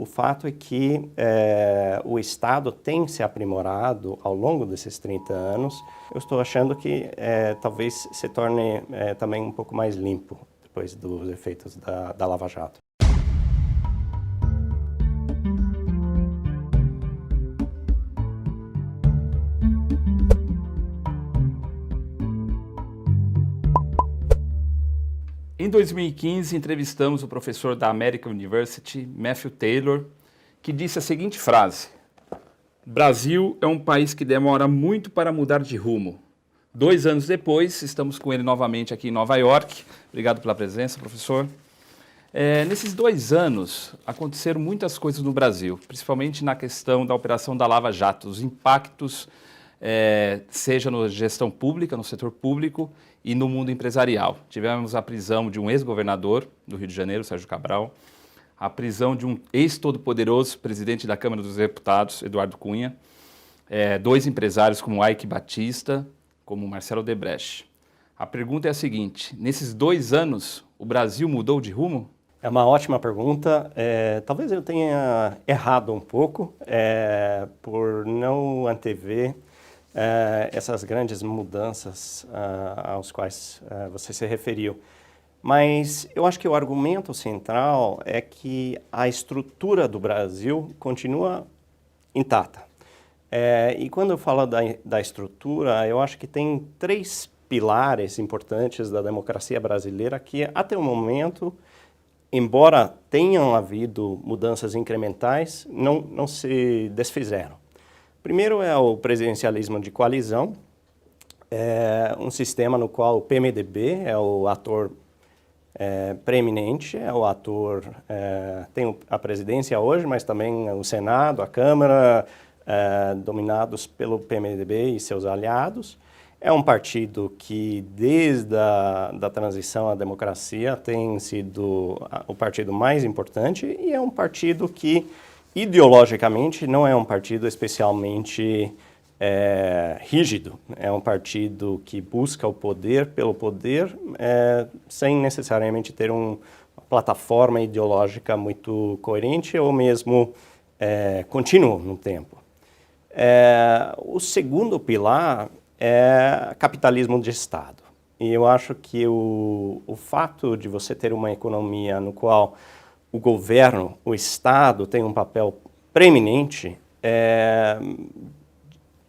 o fato é que o Estado tem se aprimorado ao longo desses 30 anos. Eu estou achando que talvez se torne também um pouco mais limpo depois dos efeitos da Lava Jato. Em 2015, entrevistamos o professor da American University, Matthew Taylor, que disse a seguinte frase: Brasil é um país que demora muito para mudar de rumo. 2 anos depois, estamos com ele novamente aqui em Nova York. Obrigado pela presença, professor. Nesses 2 anos, aconteceram muitas coisas no Brasil, principalmente na questão da operação da Lava Jato, os impactos, seja na gestão pública, no setor público e no mundo empresarial. Tivemos a prisão de um ex-governador do Rio de Janeiro, Sérgio Cabral, a prisão de um ex-todo-poderoso presidente da Câmara dos Deputados, Eduardo Cunha, 2 empresários como Eike Batista, como Marcelo Odebrecht. A pergunta é a seguinte: nesses 2 anos, o Brasil mudou de rumo? É uma ótima pergunta. Talvez eu tenha errado um pouco por não antever essas grandes mudanças aos quais você se referiu. Mas eu acho que o argumento central é que a estrutura do Brasil continua intacta. E quando eu falo da estrutura, eu acho que tem 3 pilares importantes da democracia brasileira que, até o momento, embora tenham havido mudanças incrementais, não se desfizeram. Primeiro é o presidencialismo de coalizão, um sistema no qual o PMDB é o ator preeminente, é o ator, tem a presidência hoje, mas também o Senado, a Câmara, dominados pelo PMDB e seus aliados. É um partido que, desde a transição à democracia, tem sido o partido mais importante e é um partido que, ideologicamente, não é um partido especialmente rígido. É um partido que busca o poder pelo poder, sem necessariamente ter uma plataforma ideológica muito coerente ou mesmo contínua no tempo. O segundo pilar é capitalismo de Estado. E eu acho que o fato de você ter uma economia no qual o governo, o Estado, tem um papel preeminente,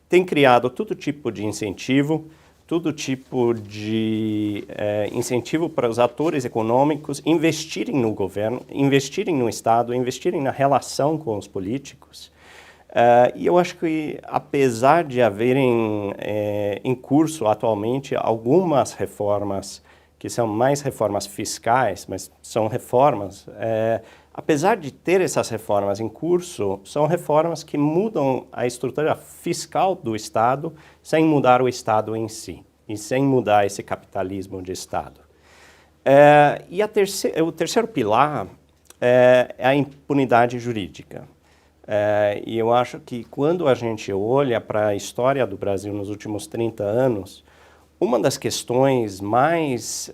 tem criado todo tipo de incentivo, todo tipo de incentivo para os atores econômicos investirem no governo, investirem no Estado, investirem na relação com os políticos. E eu acho que, apesar de haverem em curso atualmente algumas reformas que são mais reformas fiscais, mas são reformas, apesar de ter essas reformas em curso, são reformas que mudam a estrutura fiscal do Estado sem mudar o Estado em si e sem mudar esse capitalismo de Estado. E o terceiro pilar é a impunidade jurídica. E eu acho que quando a gente olha para a história do Brasil nos últimos 30 anos, uma das questões mais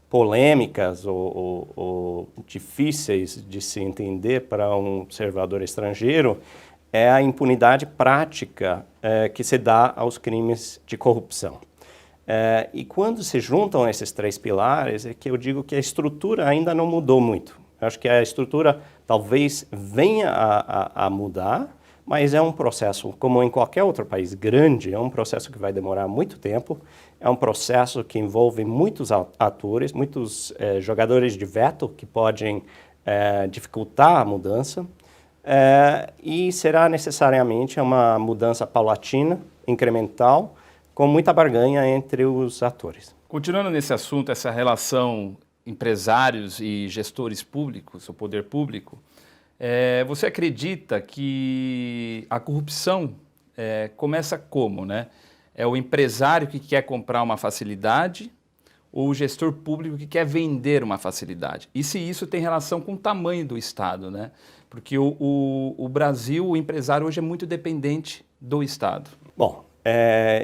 polêmicas ou difíceis de se entender para um observador estrangeiro é a impunidade prática que se dá aos crimes de corrupção. E quando se juntam esses 3 pilares, é que eu digo que a estrutura ainda não mudou muito. Eu acho que a estrutura talvez venha a mudar, mas é um processo, como em qualquer outro país grande, é um processo que vai demorar muito tempo, é um processo que envolve muitos atores, muitos jogadores de veto que podem dificultar a mudança, e será necessariamente uma mudança paulatina, incremental, com muita barganha entre os atores. Continuando nesse assunto, essa relação empresários e gestores públicos, o poder público, você acredita que a corrupção começa como, né? É o empresário que quer comprar uma facilidade ou o gestor público que quer vender uma facilidade? E se isso tem relação com o tamanho do Estado, né? Porque o Brasil, o empresário hoje é muito dependente do Estado. Bom,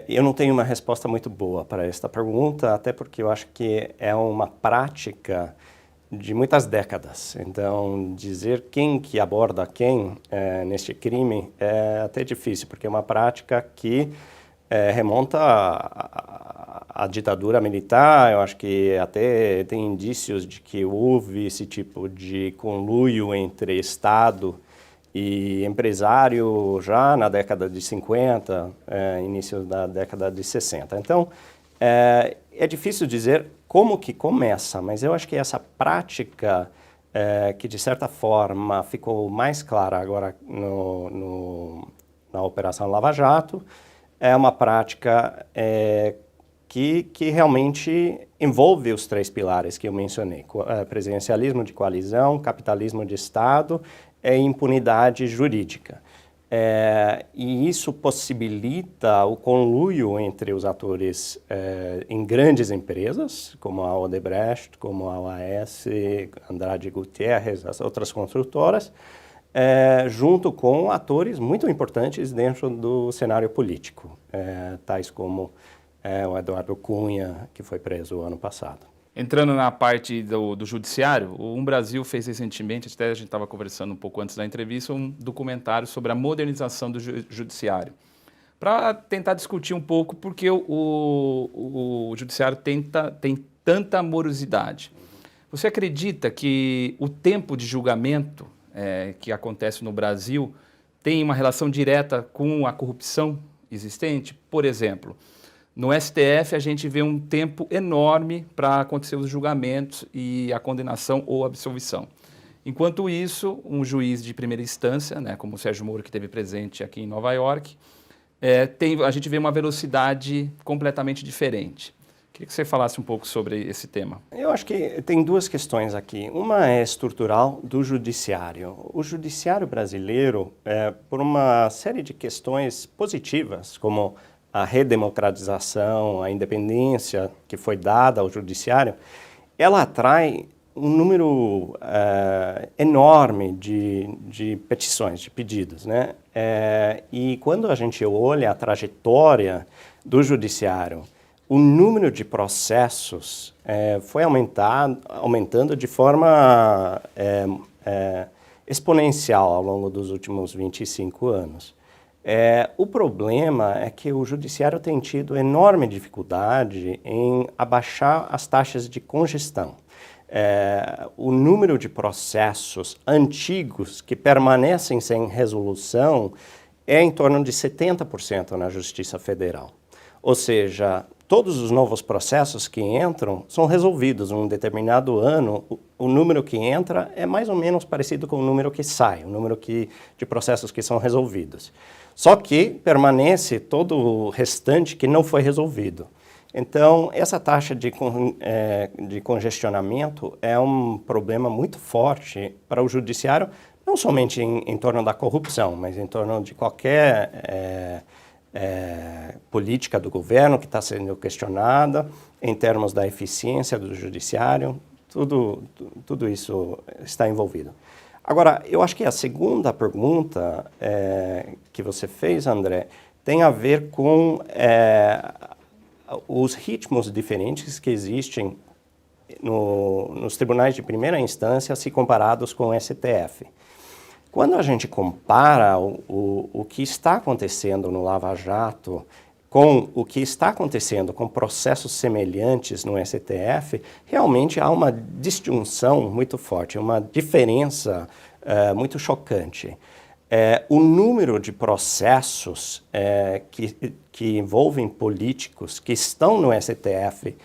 eu não tenho uma resposta muito boa para esta pergunta, até porque eu acho que é uma prática de muitas décadas. Então, dizer quem que aborda quem neste crime é até difícil, porque é uma prática que remonta à ditadura militar. Eu acho que até tem indícios de que houve esse tipo de conluio entre Estado e empresário já na década de 50, início da década de 60. Então, é difícil dizer como que começa, mas eu acho que essa prática, que de certa forma ficou mais clara agora na Operação Lava Jato, é uma prática que realmente envolve os três pilares que eu mencionei: presidencialismo de coalizão, capitalismo de Estado e impunidade jurídica. E isso possibilita o conluio entre os atores em grandes empresas, como a Odebrecht, como a OAS, Andrade Gutierrez, as outras construtoras, junto com atores muito importantes dentro do cenário político, tais como o Eduardo Cunha, que foi preso ano passado. Entrando na parte do judiciário, o Brasil fez recentemente, até a gente estava conversando um pouco antes da entrevista, um documentário sobre a modernização do judiciário, para tentar discutir um pouco por que o judiciário tem tanta morosidade. Você acredita que o tempo de julgamento que acontece no Brasil tem uma relação direta com a corrupção existente? Por exemplo, no STF, a gente vê um tempo enorme para acontecer os julgamentos e a condenação ou absolvição. Enquanto isso, um juiz de primeira instância, como o Sérgio Moro, que esteve presente aqui em Nova York, a gente vê uma velocidade completamente diferente. Queria que você falasse um pouco sobre esse tema. Eu acho que tem duas questões aqui. Uma é estrutural do judiciário. O judiciário brasileiro, por uma série de questões positivas, como a redemocratização, a independência que foi dada ao judiciário, ela atrai um número enorme de petições, de pedidos, né? E quando a gente olha a trajetória do judiciário, o número de processos foi aumentando de forma exponencial ao longo dos últimos 25 anos. O problema é que o judiciário tem tido enorme dificuldade em abaixar as taxas de congestão. O número de processos antigos que permanecem sem resolução é em torno de 70% na Justiça Federal. Ou seja, todos os novos processos que entram são resolvidos. Em um determinado ano, o número que entra é mais ou menos parecido com o número que sai, o número de processos que são resolvidos. Só que permanece todo o restante que não foi resolvido. Então, essa taxa de congestionamento é um problema muito forte para o judiciário, não somente em torno da corrupção, mas em torno de qualquer política do governo que está sendo questionada, em termos da eficiência do judiciário, tudo isso está envolvido. Agora, eu acho que a segunda pergunta que você fez, André, tem a ver com os ritmos diferentes que existem nos tribunais de primeira instância se comparados com o STF. Quando a gente compara o que está acontecendo no Lava Jato com o que está acontecendo com processos semelhantes no STF, realmente há uma disjunção muito forte, uma diferença muito chocante. O número de processos que envolvem políticos que estão no STF,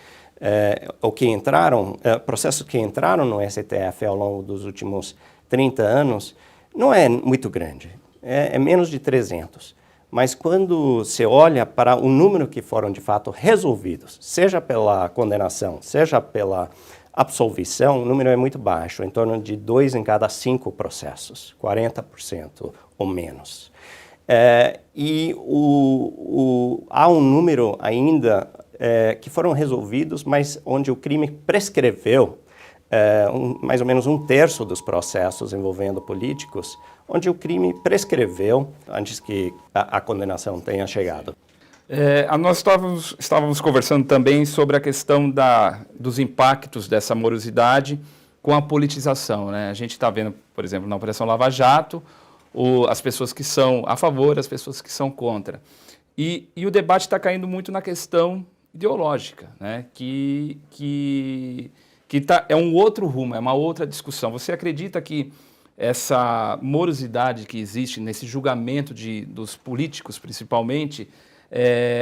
ou que entraram, processos que entraram no STF ao longo dos últimos 30 anos, não é muito grande, é menos de 300. Mas quando você olha para o número que foram de fato resolvidos, seja pela condenação, seja pela absolvição, o número é muito baixo, em torno de 2 em cada 5 processos, 40% ou menos. Há um número ainda que foram resolvidos, mas onde o crime prescreveu, mais ou menos 1/3 dos processos envolvendo políticos, onde o crime prescreveu antes que a condenação tenha chegado. Nós estávamos conversando também sobre a questão dos impactos dessa morosidade com a politização, né? A gente está vendo, por exemplo, na Operação Lava Jato, as pessoas que são a favor, as pessoas que são contra. E o debate está caindo muito na questão ideológica, né? É um outro rumo, é uma outra discussão. Você acredita que essa morosidade que existe nesse julgamento dos políticos, principalmente,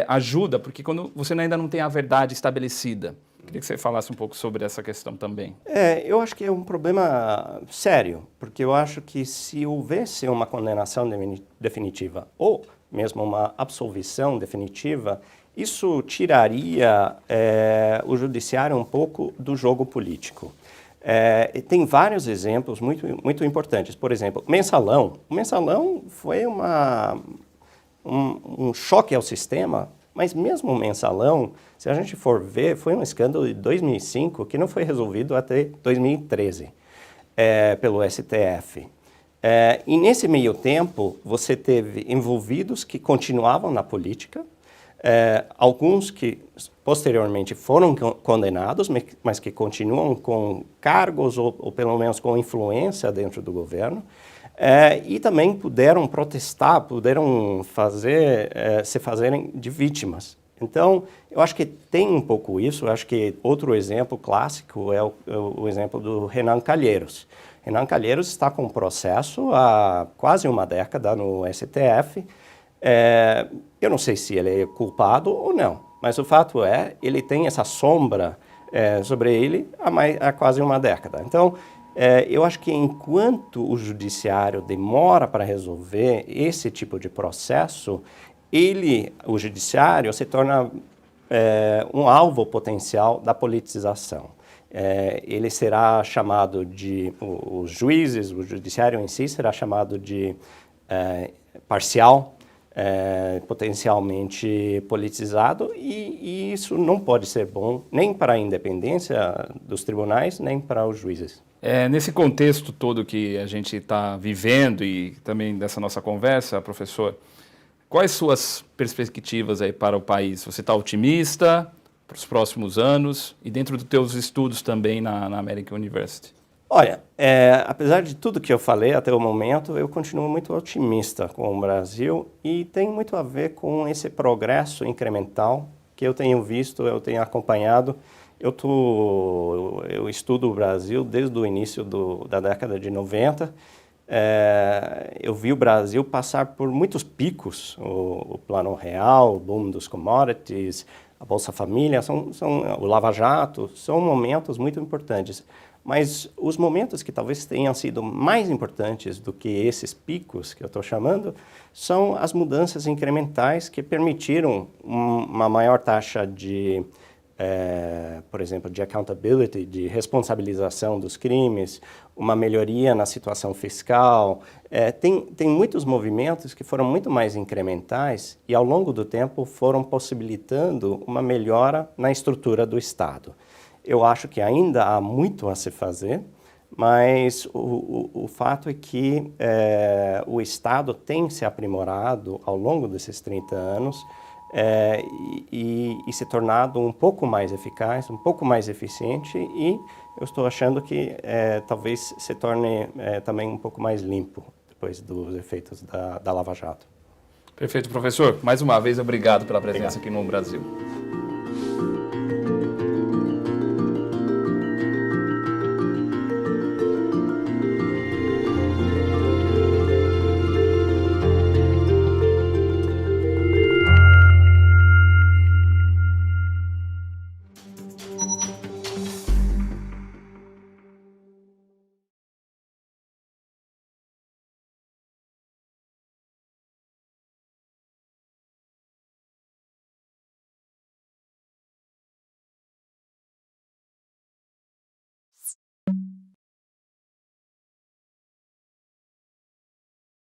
ajuda? Porque quando você ainda não tem a verdade estabelecida. Queria que você falasse um pouco sobre essa questão também. Eu acho que é um problema sério, porque eu acho que se houvesse uma condenação definitiva ou mesmo uma absolvição definitiva, isso tiraria o judiciário um pouco do jogo político. Tem vários exemplos muito importantes. Por exemplo, Mensalão. O Mensalão foi um choque ao sistema, mas mesmo o Mensalão, se a gente for ver, foi um escândalo de 2005 que não foi resolvido até 2013 pelo STF. E nesse meio tempo, você teve envolvidos que continuavam na política, alguns que posteriormente foram condenados, mas que continuam com cargos ou pelo menos com influência dentro do governo, e também puderam protestar, puderam se fazerem de vítimas. Então, eu acho que tem um pouco isso. Eu acho que outro exemplo clássico é o exemplo do Renan Calheiros. Renan Calheiros está com um processo há quase uma década no STF. Eu não sei se ele é culpado ou não, mas o fato ele tem essa sombra sobre ele há quase uma década. Então, eu acho que enquanto o judiciário demora para resolver esse tipo de processo, o judiciário se torna um alvo potencial da politização. Ele será chamado os juízes, o judiciário em si será chamado de parcial, potencialmente politizado, e isso não pode ser bom nem para a independência dos tribunais, nem para os juízes. Nesse contexto todo que a gente está vivendo e também dessa nossa conversa, professor, quais suas perspectivas aí para o país? Você está otimista para os próximos anos e dentro dos teus estudos também na American University? Olha, apesar de tudo que eu falei até o momento, eu continuo muito otimista com o Brasil e tem muito a ver com esse progresso incremental que eu tenho visto, eu tenho acompanhado. Eu estudo o Brasil desde o início da década de 90. Eu vi o Brasil passar por muitos picos, o Plano Real, o boom dos commodities, a Bolsa Família, o Lava Jato, são momentos muito importantes. Mas os momentos que talvez tenham sido mais importantes do que esses picos que eu estou chamando são as mudanças incrementais que permitiram uma maior taxa por exemplo, de accountability, de responsabilização dos crimes, uma melhoria na situação fiscal. Tem muitos movimentos que foram muito mais incrementais e, ao longo do tempo, foram possibilitando uma melhora na estrutura do Estado. Eu acho que ainda há muito a se fazer, mas o fato é que o Estado tem se aprimorado ao longo desses 30 anos e se tornado um pouco mais eficaz, um pouco mais eficiente, e eu estou achando que talvez se torne também um pouco mais limpo depois dos efeitos da Lava Jato. Perfeito, professor. Mais uma vez, obrigado pela presença aqui no Brasil.